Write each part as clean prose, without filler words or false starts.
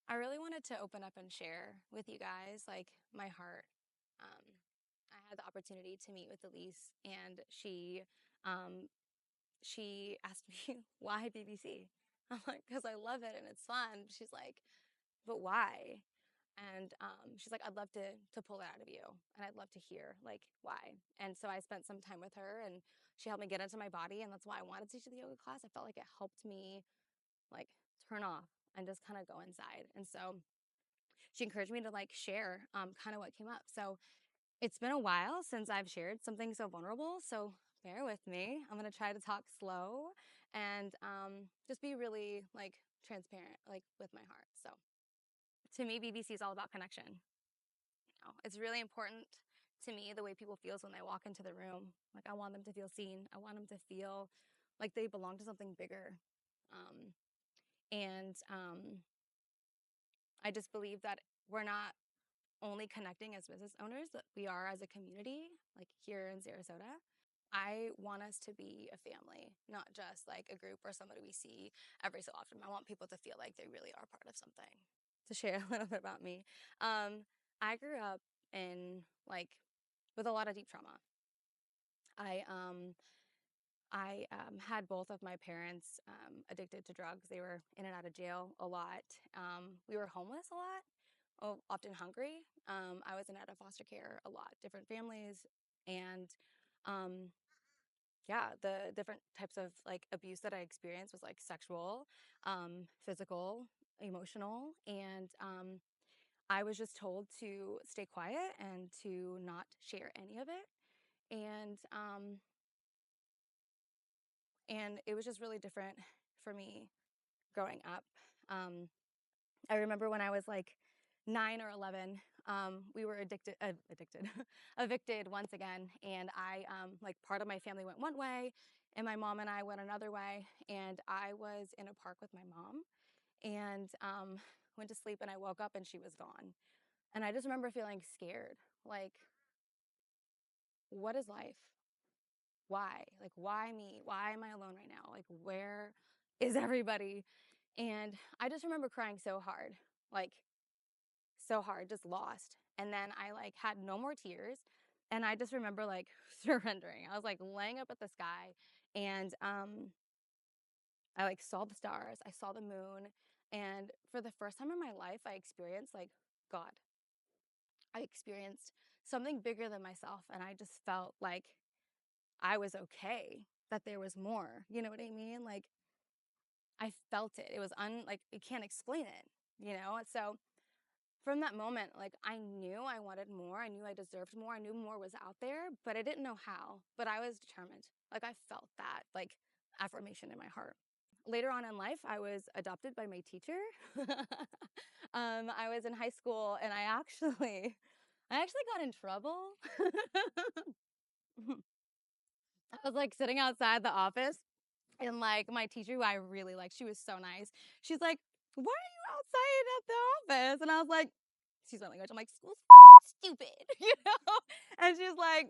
I really wanted to open up and share with you guys like my heart. I had the opportunity to meet with Elise, and um, she asked me why BBC. I'm like, because I love it and it's fun. She's like, but why? And she's like, I'd love to pull it out of you, and I'd love to hear like why. And so I spent some time with her, and she helped me get into my body, and that's why I wanted to teach the yoga class. I felt like it helped me like turn off and just kind of go inside. And so she encouraged me to like share kind of what came up. So it's been a while since I've shared something so vulnerable. So bear with me. I'm going to try to talk slow and just be really like transparent, like with my heart. So to me, BBC is all about connection. It's really important to me the way people feels when they walk into the room. Like I want them to feel seen. I want them to feel like they belong to something bigger. Um, and I just believe that we're not only connecting as business owners, but we are as a community, like here in Sarasota. I want us to be a family, not just like a group or somebody we see every so often. I want people to feel like they really are part of something. To share a little bit about me, I grew up in like with a lot of deep trauma. I um, I had both of my parents addicted to drugs. They were in and out of jail a lot. We were homeless a lot, often hungry. I was in and out of foster care a lot, different families, and um, yeah, the different types of like abuse that I experienced was like sexual, physical, emotional, and I was just told to stay quiet and to not share any of it. And and it was just really different for me growing up. Um, I remember when I was like 9 or 11, we were evicted once again. And like part of my family went one way and my mom and I went another way. And I was in a park with my mom and went to sleep, and I woke up and she was gone. And I just remember feeling scared. Like, what is life? Why? Like, why me? Why am I alone right now? Like, where is everybody? And I just remember crying so hard, like so hard, just lost. And then I like had no more tears. And I just remember like surrendering. I was like laying up at the sky, and I like saw the stars, I saw the moon. And for the first time in my life, I experienced like God. I experienced something bigger than myself. And I just felt like I was okay, that there was more. You know what I mean? Like I felt it. It was like you can't explain it. So from that moment, like I knew I wanted more. I knew I deserved more. I knew more was out there, but I didn't know how. But I was determined. Like I felt that like affirmation in my heart. Later on in life, I was adopted by my teacher. I was in high school, and I actually got in trouble. I was like sitting outside the office, and like my teacher, who I really liked, she was so nice. She's like, "Why are you outside at the office?" And I was like, excuse my language. I'm like, "School's fucking stupid," you know? And she's like,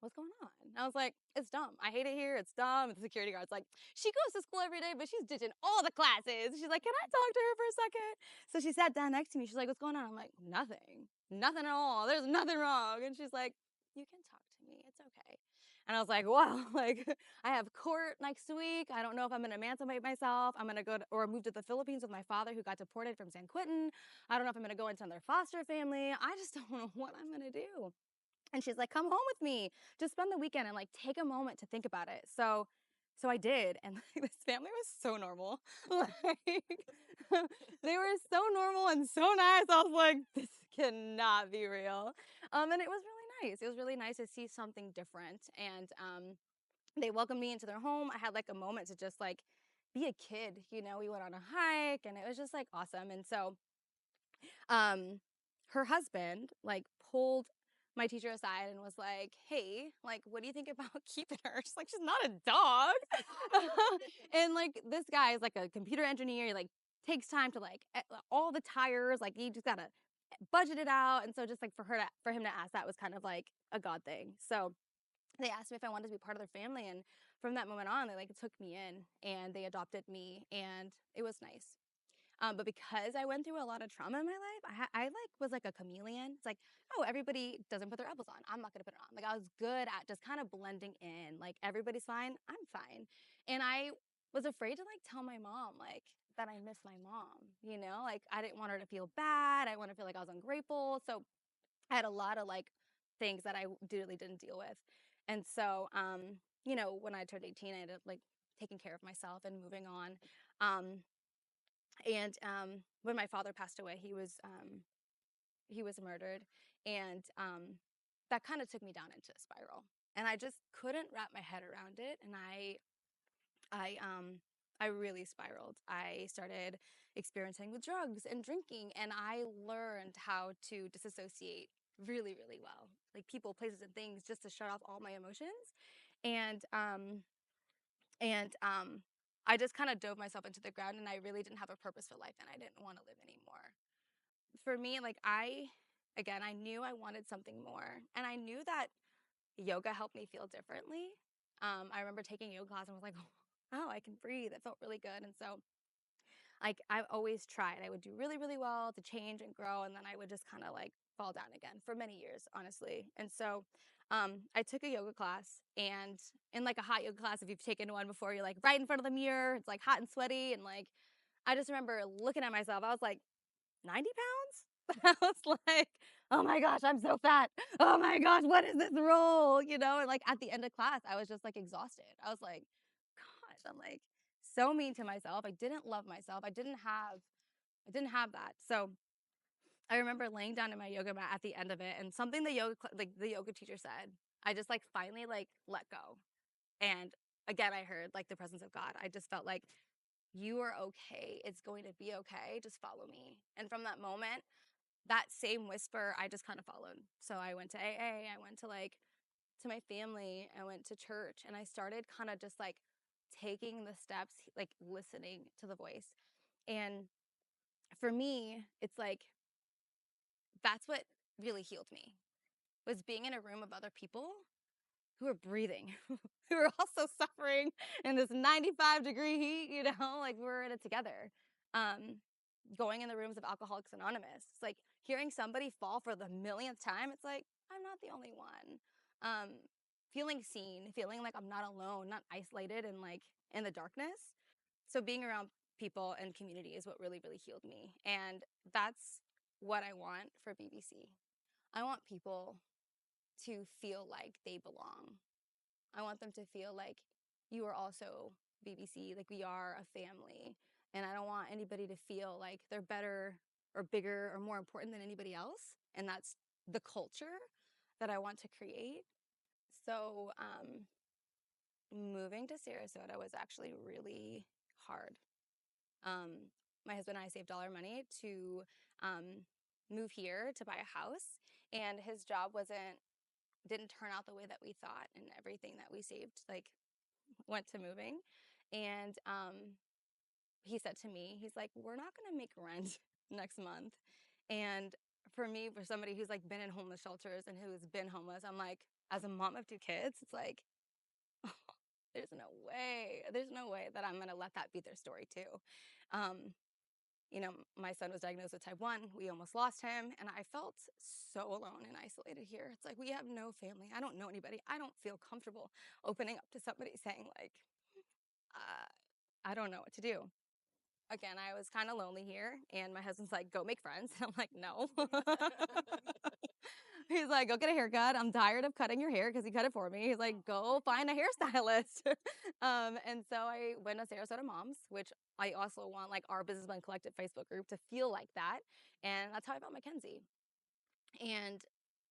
"What's going on?" And I was like, "It's dumb. I hate it here. It's dumb." And the security guard's like, "She goes to school every day, but she's ditching all the classes." She's like, "Can I talk to her for a second?" So she sat down next to me. She's like, "What's going on?" I'm like, "Nothing. Nothing at all. There's nothing wrong." And she's like, "You can talk to me. It's okay." And I was like, "Wow, like I have court next week. I don't know if I'm going to emancipate myself. I'm going to go or move to the Philippines with my father who got deported from San Quentin. I don't know if I'm going to go into another foster family. I just don't know what I'm going to do." And she's like, "Come home with me. Just spend the weekend and like take a moment to think about it." So I did, and like, this family was so normal. Like they were so normal and so nice. I was like, this cannot be real. And it was really nice. It was really nice to see something different. And they welcomed me into their home. I had like a moment to just like be a kid. We went on a hike, and it was just like awesome. And so um, her husband like pulled my teacher aside and was like, "Hey, like, what do you think about keeping her?" She's like, "She's not a dog." And like this guy is like a computer engineer. He like takes time to like all the tires. Like he just gotta budget it out. And so just like for him to ask that was kind of like a God thing. So they asked me if I wanted to be part of their family, and from that moment on, they like took me in and they adopted me, and it was nice. But because I went through a lot of trauma in my life, I like was like a chameleon. It's like, oh, everybody doesn't put their apples on. I'm not gonna put it on. Like I was good at just kind of blending in. Like everybody's fine, I'm fine. And I was afraid to like tell my mom like that I miss my mom. You know, like I didn't want her to feel bad. I didn't want her to feel like I was ungrateful. So I had a lot of like things that I really didn't deal with. And so, you know, when I turned 18, I ended up like taking care of myself and moving on. Um, and when my father passed away, he was murdered, and that kind of took me down into a spiral. And I just couldn't wrap my head around it. And I I really spiraled. I started experimenting with drugs and drinking, and I learned how to disassociate really, really well. Like people, places, and things, just to shut off all my emotions. And and I just kind of dove myself into the ground, and I really didn't have a purpose for life, and I didn't want to live anymore. For me, like I knew I wanted something more, and I knew that yoga helped me feel differently. I remember taking yoga class and was like, oh, I can breathe. It felt really good. And so like I've always tried. I would do really, really well to change and grow, and then I would just kind of like fall down again for many years, honestly. And so I took a yoga class, and in like a hot yoga class, if you've taken one before, you're like right in front of the mirror. It's like hot and sweaty. And like, I just remember looking at myself. I was like, 90 pounds? I was like, oh my gosh, I'm so fat. Oh my gosh, what is this role? You know, and like at the end of class, I was just like exhausted. I was like, gosh, I'm like so mean to myself. I didn't love myself. I didn't have that. So I remember laying down in my yoga mat at the end of it, and something like the yoga teacher said, I just like finally like let go. And again, I heard like the presence of God. I just felt like you are okay. It's going to be okay. Just follow me. And from that moment, that same whisper, I just kind of followed. So I went to AA, I went to like to my family, I went to church, and I started kind of just like taking the steps, like listening to the voice. And for me, it's like that's what really healed me was being in a room of other people who are breathing, who are also suffering in this 95-degree heat, you know, like we're in it together. Um, Going in the rooms of Alcoholics Anonymous, it's like hearing somebody fall for the millionth time. It's like, I'm not the only one. Um, Feeling seen, feeling like I'm not alone, not isolated and like in the darkness. So being around people and community is what really, really healed me. And that's what I want for BBC. I want people to feel like they belong. I want them to feel like you are also BBC, like we are a family. And I don't want anybody to feel like they're better or bigger or more important than anybody else. And that's the culture that I want to create. So moving to Sarasota was actually really hard. Um, my husband and I saved all our money to move here to buy a house. And his job didn't turn out the way that we thought, and everything that we saved like went to moving. And he said to me, he's like, we're not going to make rent next month. And for me, for somebody who's like been in homeless shelters and who's been homeless, I'm like, as a mom of two kids, it's like, there's no way that I'm going to let that be their story too. Um, you know, my son was diagnosed with type 1. We almost lost him. And I felt so alone and isolated here. It's like, we have no family. I don't know anybody. I don't feel comfortable opening up to somebody saying, like, I don't know what to do. Again, I was kind of lonely here. And my husband's like, go make friends. And I'm like, no. He's like, go get a haircut. I'm tired of cutting your hair because he cut it for me. He's like, go find a hairstylist. And so I went to Sarasota Moms, which I also want like our Business Blend Collective Facebook group to feel like that. And that's how I found Mackenzie. And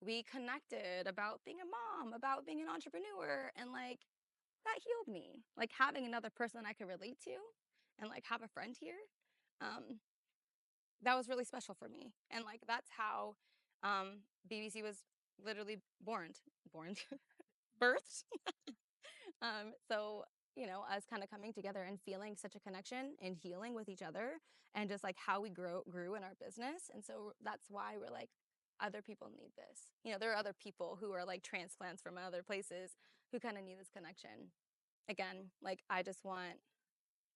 we connected about being a mom, about being an entrepreneur, and like that healed me. Like having another person I could relate to and like have a friend here. Um, that was really special for me. And like that's how BBC was literally born, birthed. So you know, us kind of coming together and feeling such a connection and healing with each other, and just like how we grew in our business. And so that's why we're like, other people need this. You know, there are other people who are like transplants from other places who kind of need this connection. Again, like I just want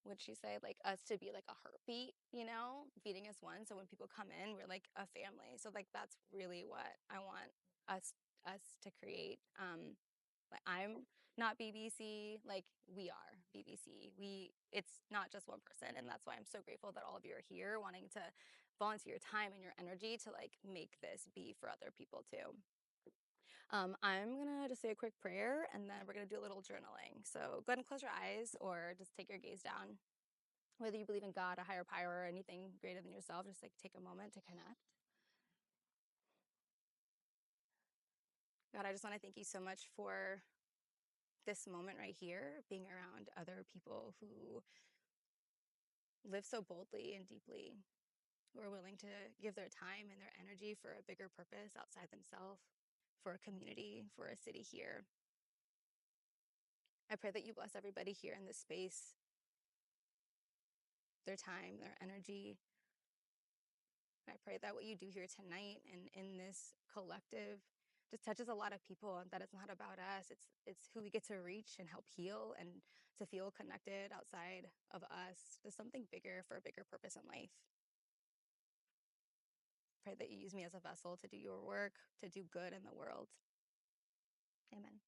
would she say, like us to be like a heartbeat, feeding us one. So when people come in, we're like a family. So like that's really what I want us to create. Like I'm not BBC, like we are BBC. It's not just one person, and that's why I'm so grateful that all of you are here wanting to volunteer your time and your energy to like make this be for other people too. I'm gonna just say a quick prayer and then we're gonna do a little journaling. So go ahead and close your eyes or just take your gaze down. Whether you believe in God, a higher power, or anything greater than yourself, just like take a moment to connect. God, I just want to thank you so much for this moment right here, being around other people who live so boldly and deeply, who are willing to give their time and their energy for a bigger purpose outside themselves, for a community, for a city here. I pray that you bless everybody here in this space, their time, their energy. I pray that what you do here tonight and in this collective just touches a lot of people, and that it's not about us. It's who we get to reach and help heal and to feel connected outside of us to something bigger for a bigger purpose in life. Pray that you use me as a vessel to do your work, to do good in the world. Amen.